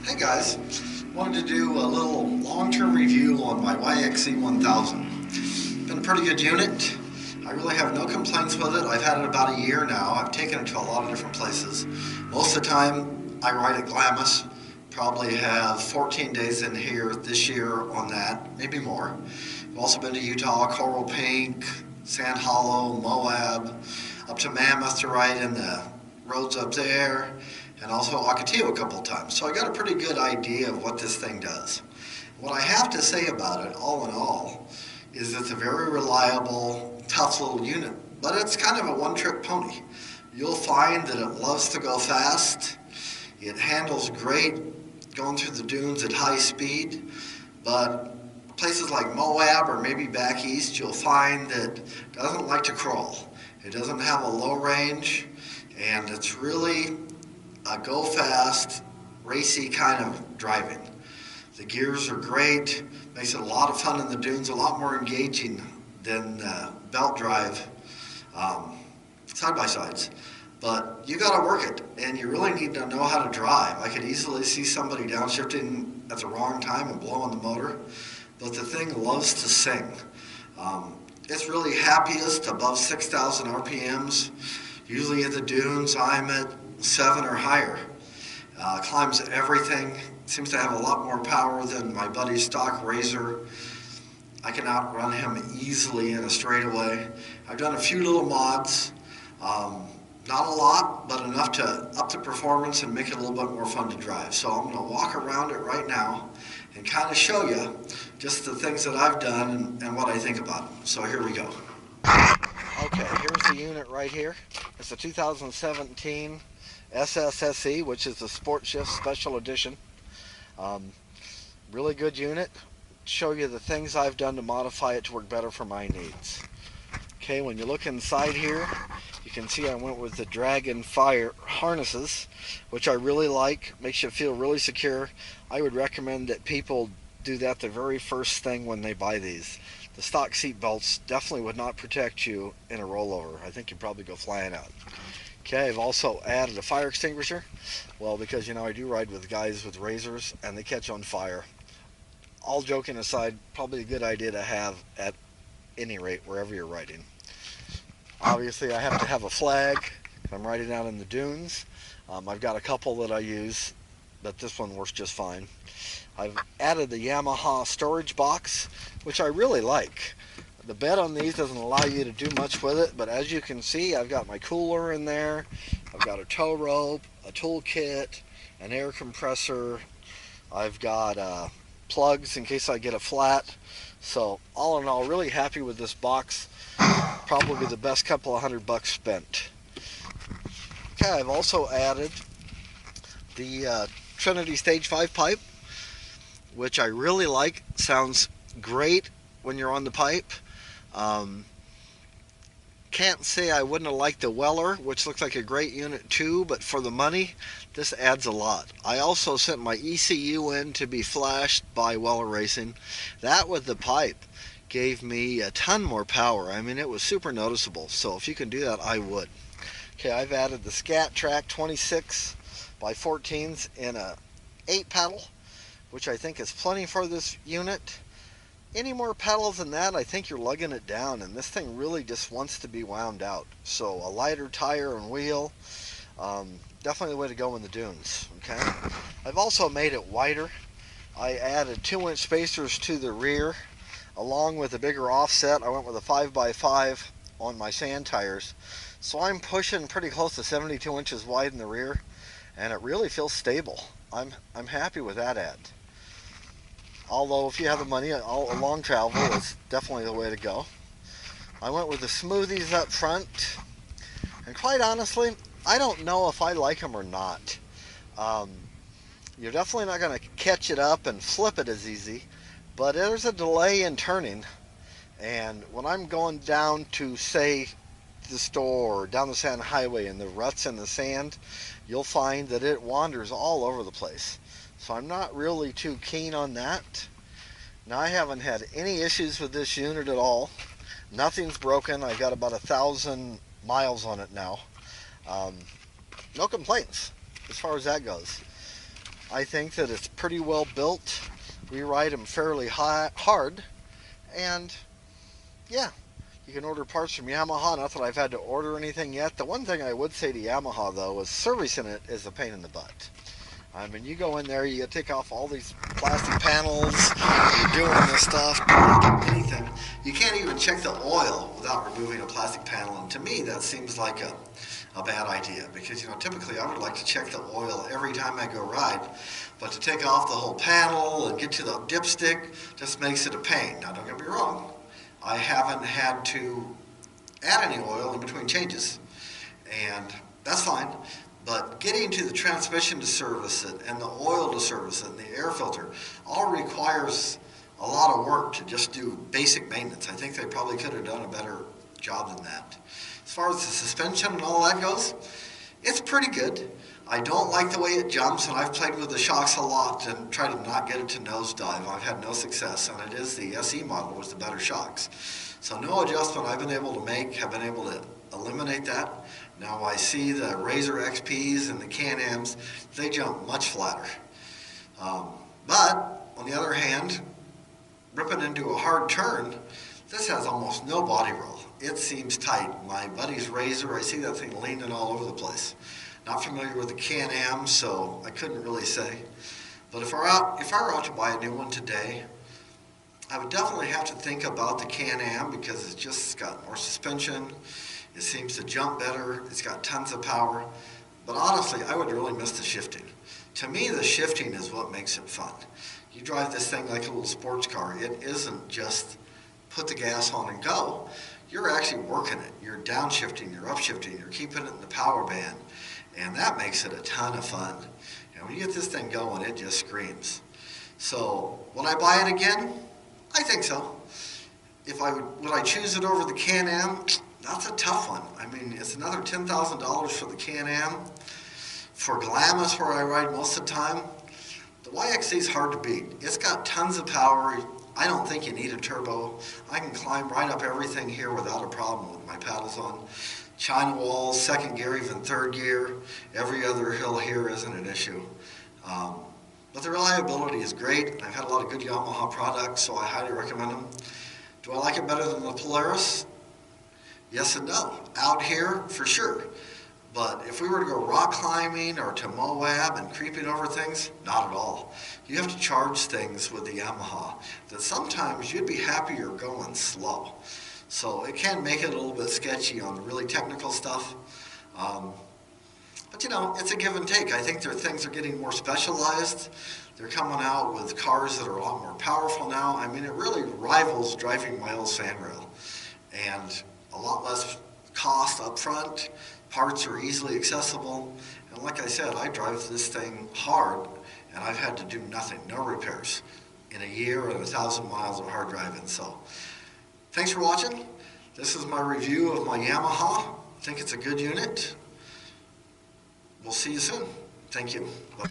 Hey guys, wanted to do a little long-term review on my YXZ 1000. Been a pretty good unit. I really have no complaints with it. I've had it about a year now. I've taken it to a lot of different places. Most of the time I ride at Glamis. Probably have 14 days in here this year on that, maybe more. I've also been to Utah, Coral Pink, Sand Hollow, Moab, up to Mammoth to ride in the roads up there, and also Ocotillo a couple of times. So I got a pretty good idea of what this thing does. What I have to say about it, all in all, is it's a very reliable, tough little unit, but it's kind of a one-trick pony. You'll find that it loves to go fast. It handles great going through the dunes at high speed, but places like Moab or maybe back east, you'll find that it doesn't like to crawl. It doesn't have a low range, and it's really a go fast, racy kind of driving. The gears are great, makes it a lot of fun in the dunes, a lot more engaging than belt drive side-by-sides. But you got to work it, and you really need to know how to drive. I could easily see somebody downshifting at the wrong time and blowing the motor, but the thing loves to sing. It's really happiest above 6,000 RPMs. Usually at the dunes, I'm at 7 or higher. Climbs everything. Seems to have a lot more power than my buddy's stock Razor. I can outrun him easily in a straightaway. I've done a few little mods. Not a lot, but enough to up the performance and make it a little bit more fun to drive. So I'm going to walk around it right now and kind of show you just the things that I've done and what I think about them. So here we go. Okay, here's the unit right here. It's a 2017 SS SE, which is the Sport Shift Special Edition. Really good unit. Show you the things I've done to modify it to work better for my needs. Okay, when you look inside here, you can see I went with the Dragon Fire harnesses, which I really like. Makes you feel really secure. I would recommend that people do that the very first thing when they buy these. The stock seat belts definitely would not protect you in a rollover. I think you'd probably go flying out. Okay, I've also added a fire extinguisher. Well, because I do ride with guys with razors and they catch on fire. All joking aside, probably a good idea to have at any rate wherever you're riding. Obviously, I have to have a flag if I'm riding out in the dunes. I've got a couple that I use, but this one works just fine. I've added the Yamaha storage box, which I really like. The bed on these doesn't allow you to do much with it, but as you can see, I've got my cooler in there. I've got a tow rope, a tool kit, an air compressor. I've got plugs in case I get a flat. So all in all, really happy with this box. Probably the best couple of $100 spent. Okay, I've also added the Trinity Stage 5 pipe, which I really like. Sounds great when you're on the pipe. Can't say I wouldn't have liked the Weller, which looks like a great unit too, but for the money, this adds a lot. I also sent my ECU in to be flashed by Weller Racing. That with the pipe gave me a ton more power. I mean, it was super noticeable, so if you can do that, I would. Okay, I've added the Scat Track 26 by 14s in a 8 pedal, which I think is plenty for this unit. Any more pedals than that, I think you're lugging it down, and this thing really just wants to be wound out. So a lighter tire and wheel, definitely the way to go in the dunes. Okay, I've also made it wider. I added 2-inch spacers to the rear, along with a bigger offset. I went with a 5x5 on my sand tires, so I'm pushing pretty close to 72 inches wide in the rear, and it really feels stable. I'm happy with that add. Although if you have the money, a long travel is definitely the way to go. I went with the smoothies up front, and quite honestly, I don't know if I like them or not. You're definitely not going to catch it up and flip it as easy, but there's a delay in turning, and when I'm going down to, say, the store or down the sand highway and the ruts in the sand, you'll find that it wanders all over the place. So I'm not really too keen on that. Now, I haven't had any issues with this unit at all. Nothing's broken. I've got about 1,000 miles on it now. No complaints as far as that goes. I think that it's pretty well built. We ride them fairly hard, and yeah, you can order parts from Yamaha. Not that I've had to order anything yet. The one thing I would say to Yamaha, though, is servicing it is a pain in the butt. I mean, you go in there, you take off all these plastic panels, you're doing this stuff, anything. You can't even check the oil without removing a plastic panel, and to me that seems like a bad idea, because typically I would like to check the oil every time I go ride, but to take off the whole panel and get to the dipstick just makes it a pain. Now don't get me wrong, I haven't had to add any oil in between changes, and that's fine. But getting to the transmission to service it, and the oil to service it, and the air filter, all requires a lot of work to just do basic maintenance. I think they probably could have done a better job than that. As far as the suspension and all that goes, it's pretty good. I don't like the way it jumps, and I've played with the shocks a lot and tried to not get it to nosedive. I've had no success, and it is the SE model with the better shocks. So no adjustment I've been able to make have been able to eliminate that. Now I see the Razor XPs and the Can-Ams, they jump much flatter. But on the other hand, ripping into a hard turn, this has almost no body roll. It seems tight. My buddy's Razor, I see that thing leaning all over the place. Not familiar with the Can-Am, so I couldn't really say. But if I were out to buy a new one today, I would definitely have to think about the Can-Am, because it's just got more suspension. It seems to jump better. It's got tons of power. But honestly, I would really miss the shifting. To me, the shifting is what makes it fun. You drive this thing like a little sports car. It isn't just put the gas on and go. You're actually working it. You're downshifting, you're upshifting, you're keeping it in the power band. And that makes it a ton of fun. And when you get this thing going, it just screams. So, would I buy it again? I think so. Would I choose it over the Can-Am? That's a tough one. I mean, it's another $10,000 for the Can-Am. For Glamis, where I ride most of the time, the YXZ is hard to beat. It's got tons of power. I don't think you need a turbo. I can climb right up everything here without a problem with my paddles on. China walls, second gear, even third gear. Every other hill here isn't an issue. But the reliability is great. I've had a lot of good Yamaha products, so I highly recommend them. Do I like it better than the Polaris? Yes and no. Out here, for sure. But if we were to go rock climbing or to Moab and creeping over things, not at all. You have to charge things with the Yamaha that sometimes you'd be happier going slow. So it can make it a little bit sketchy on the really technical stuff. But it's a give and take. I think things are getting more specialized. They're coming out with cars that are a lot more powerful now. I mean, it really rivals driving my old Sanrail. And a lot less cost up front. Parts are easily accessible. And like I said, I drive this thing hard, and I've had to do nothing, no repairs, in a year and 1,000 miles of hard driving. So thanks for watching. This is my review of my Yamaha. I think it's a good unit. We'll see you soon. Thank you. Bye.